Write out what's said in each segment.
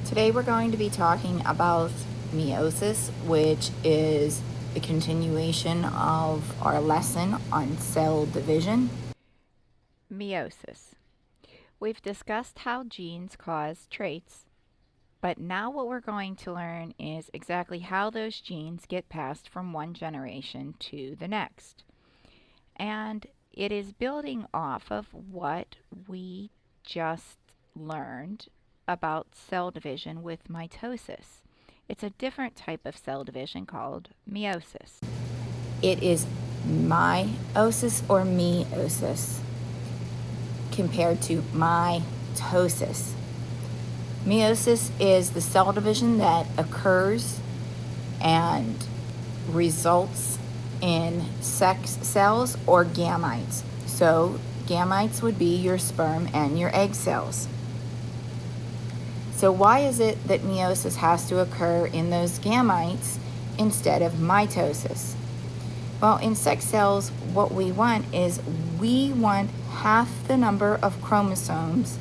Today we're going to be talking about meiosis, which is the continuation of our lesson on cell division. Meiosis. We've discussed how genes cause traits, but now what we're going to learn is exactly how those genes get passed from one generation to the next. And it is building off of what we just learned about cell division with mitosis. It's a different type of cell division called meiosis. It is meiosis or meiosis compared to mitosis. Meiosis is the cell division that occurs and results in sex cells or gametes. So gametes would be your sperm and your egg cells. So why is it that meiosis has to occur in those gametes instead of mitosis? Well, in sex cells, what we want is we want half the number of chromosomes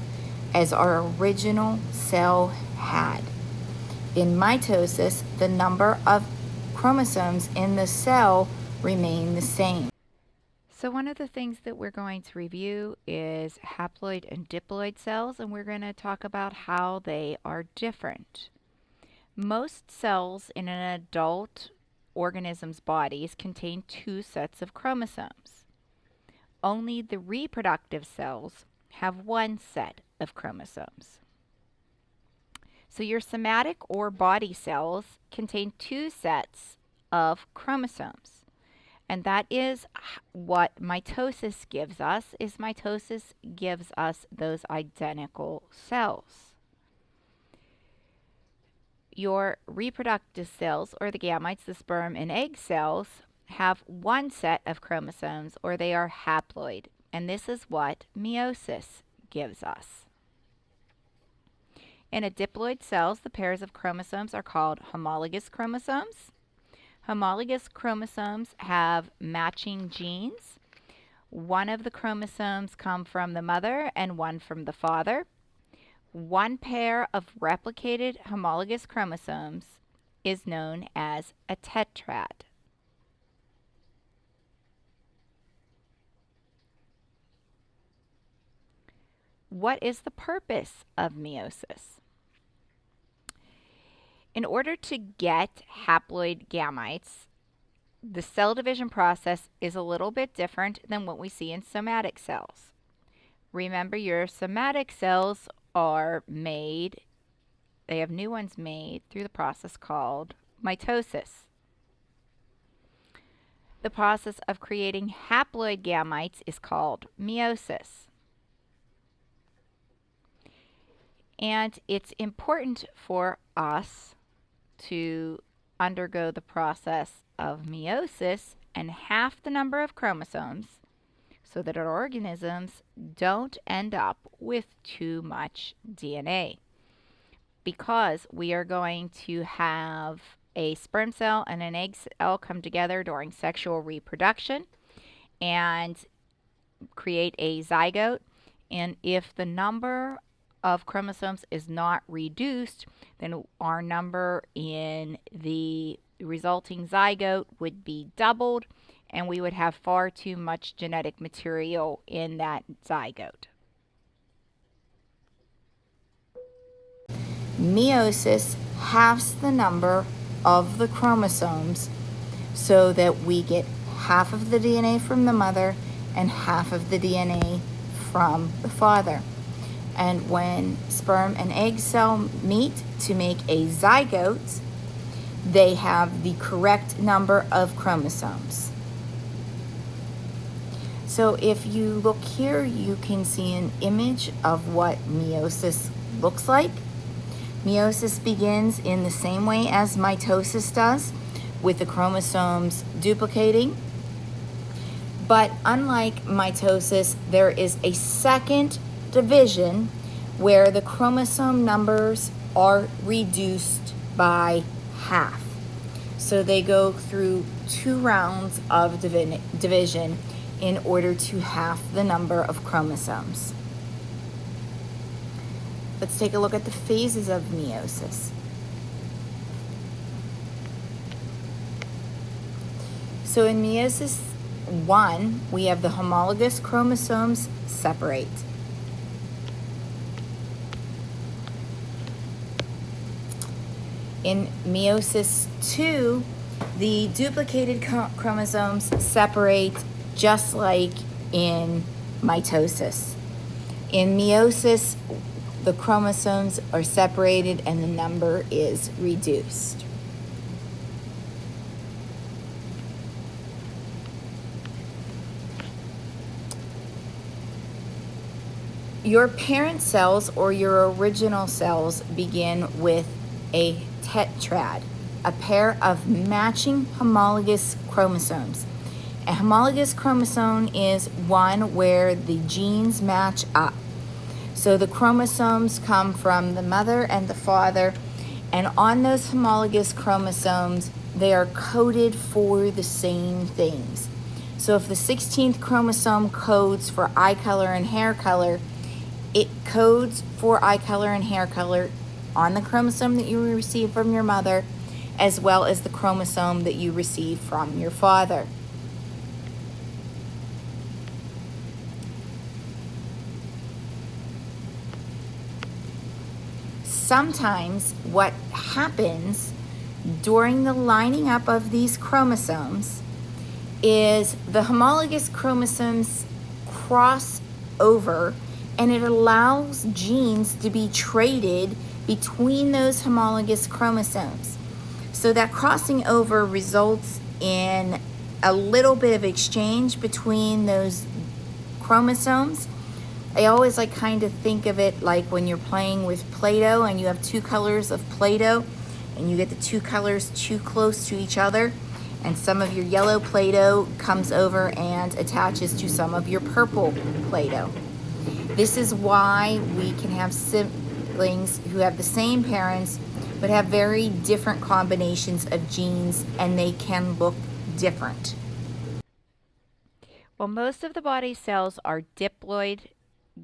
as our original cell had. In mitosis, the number of chromosomes in the cell remain the same. So one of the things that we're going to review is haploid and diploid cells, and we're going to talk about how they are different. Most cells in an adult organism's bodies contain two sets of chromosomes. Only the reproductive cells have one set of chromosomes. So your somatic or body cells contain two sets of chromosomes. And that is what mitosis gives us, is mitosis gives us those identical cells. Your reproductive cells, or the gametes, the sperm and egg cells, have one set of chromosomes, or they are haploid. And this is what meiosis gives us. In a diploid cells, the pairs of chromosomes are called homologous chromosomes. Homologous chromosomes have matching genes. One of the chromosomes come from the mother and one from the father. One pair of replicated homologous chromosomes is known as a tetrad. What is the purpose of meiosis? In order to get haploid gametes, the cell division process is a little bit different than what we see in somatic cells. Remember, your somatic cells are made, they have new ones made through the process called mitosis. The process of creating haploid gametes is called meiosis. And it's important for us to undergo the process of meiosis and half the number of chromosomes so that our organisms don't end up with too much DNA. Because we are going to have a sperm cell and an egg cell come together during sexual reproduction and create a zygote. And if the number of chromosomes is not reduced, then our number in the resulting zygote would be doubled, and we would have far too much genetic material in that zygote. Meiosis halves the number of the chromosomes so that we get half of the DNA from the mother and half of the DNA from the father. And when sperm and egg cell meet to make a zygote, they have the correct number of chromosomes. So if you look here, you can see an image of what meiosis looks like. Meiosis begins in the same way as mitosis does, with the chromosomes duplicating. But unlike mitosis, there is a second division where the chromosome numbers are reduced by half. So they go through 2 rounds of division in order to half the number of chromosomes. let's take a look at the phases of meiosis. So in meiosis 1, we have the homologous chromosomes separate. In meiosis 2, the duplicated chromosomes separate just like in mitosis. In meiosis, the chromosomes are separated and the number is reduced. Your parent cells or your original cells begin with a tetrad, a pair of matching homologous chromosomes. A homologous chromosome is one where the genes match up. So the chromosomes come from the mother and the father, and on those homologous chromosomes, they are coded for the same things. So if the 16th chromosome codes for eye color and hair color, it codes for eye color and hair color on the chromosome that you receive from your mother, as well as the chromosome that you receive from your father. Sometimes what happens during the lining up of these chromosomes is the homologous chromosomes cross over, and it allows genes to be traded between those homologous chromosomes. So that crossing over results in a little bit of exchange between those chromosomes. I always kind of think of it like when you're playing with Play-Doh and you have two colors of Play-Doh and you get the two colors too close to each other, and some of your yellow Play-Doh comes over and attaches to some of your purple Play-Doh. This is why we can have siblings who have the same parents but have very different combinations of genes, and they can look different. Well, most of the body's cells are diploid,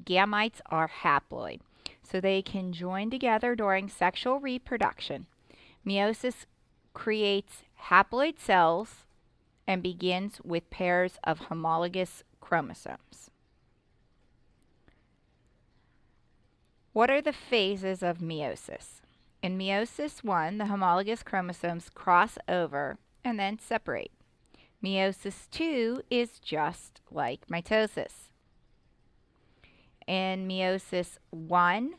gametes are haploid, so they can join together during sexual reproduction. Meiosis creates haploid cells and begins with pairs of homologous chromosomes. What are the phases of meiosis? In meiosis 1, the homologous chromosomes cross over and then separate. Meiosis 2 is just like mitosis. In meiosis 1,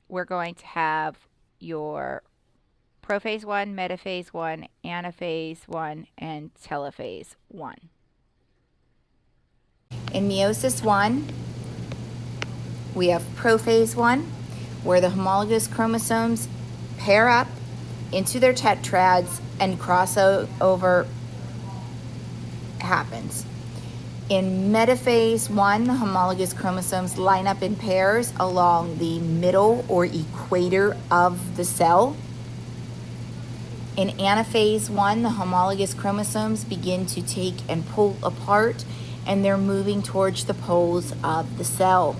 we're going to have your prophase 1, metaphase 1, anaphase 1, and telophase 1. In meiosis 1, we have prophase 1, where the homologous chromosomes pair up into their tetrads and crossover happens. In metaphase 1, the homologous chromosomes line up in pairs along the middle or equator of the cell. In anaphase 1, the homologous chromosomes begin to take and pull apart, and they're moving towards the poles of the cell.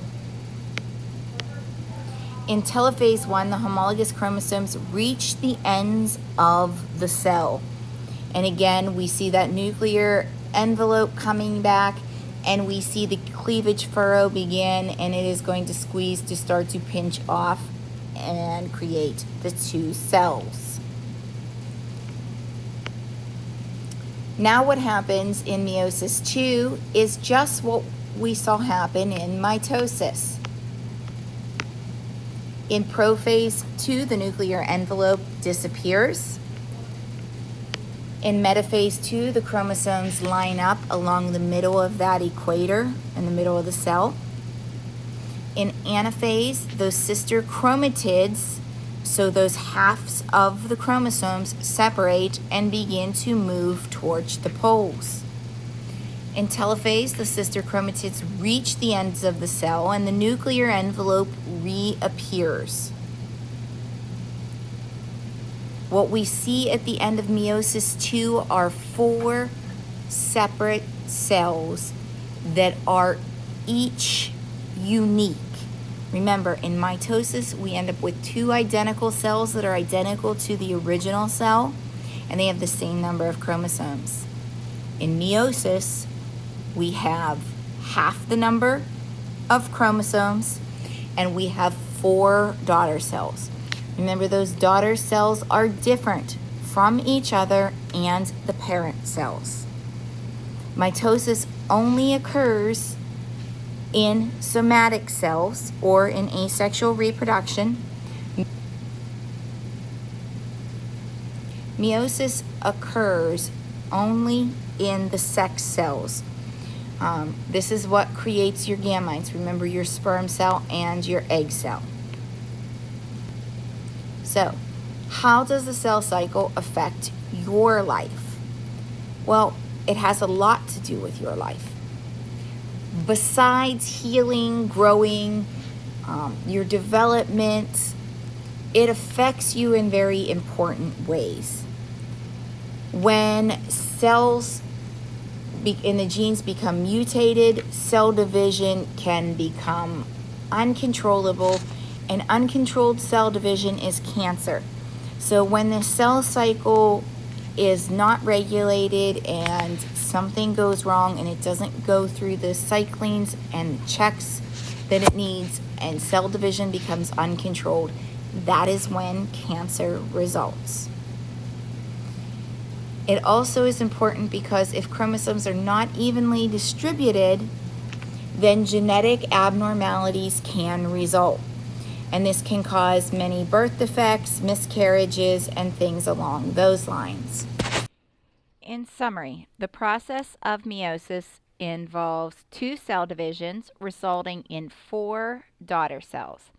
In telophase 1, the homologous chromosomes reach the ends of the cell. And again, we see that nuclear envelope coming back, and we see the cleavage furrow begin, and it is going to squeeze to start to pinch off and create the two cells. Now what happens in meiosis 2 is just what we saw happen in mitosis. In prophase 2, the nuclear envelope disappears. In metaphase 2, the chromosomes line up along the middle of that equator in the middle of the cell. In anaphase, those sister chromatids, so those halves of the chromosomes, separate and begin to move towards the poles. In telophase, the sister chromatids reach the ends of the cell and the nuclear envelope reappears. What we see at the end of meiosis 2 are 4 separate cells that are each unique. Remember, in mitosis, we end up with two identical cells that are identical to the original cell, and they have the same number of chromosomes. In meiosis, we have half the number of chromosomes, and we have 4 daughter cells. Remember, those daughter cells are different from each other and the parent cells. Mitosis only occurs in somatic cells or in asexual reproduction. Meiosis occurs only in the sex cells. This is what creates your gametes. Remember, your sperm cell and your egg cell. So, how does the cell cycle affect your life? Well, it has a lot to do with your life. Besides healing, growing, your development, it affects you in very important ways. When cells in the genes become mutated, cell division can become uncontrollable, and uncontrolled cell division is cancer. So when the cell cycle is not regulated and something goes wrong and it doesn't go through the cyclings and checks that it needs and cell division becomes uncontrolled, that is when cancer results. It also is important because if chromosomes are not evenly distributed, then genetic abnormalities can result. And this can cause many birth defects, miscarriages, and things along those lines. In summary, the process of meiosis involves 2 cell divisions resulting in 4 daughter cells.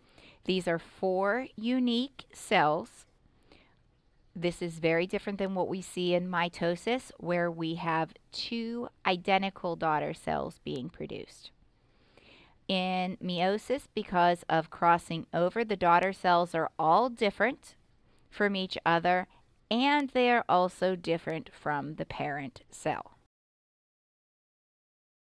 These are 4 unique cells. This is very different than what we see in mitosis, where we have 2 identical daughter cells being produced. In meiosis, because of crossing over, the daughter cells are all different from each other, and they are also different from the parent cell.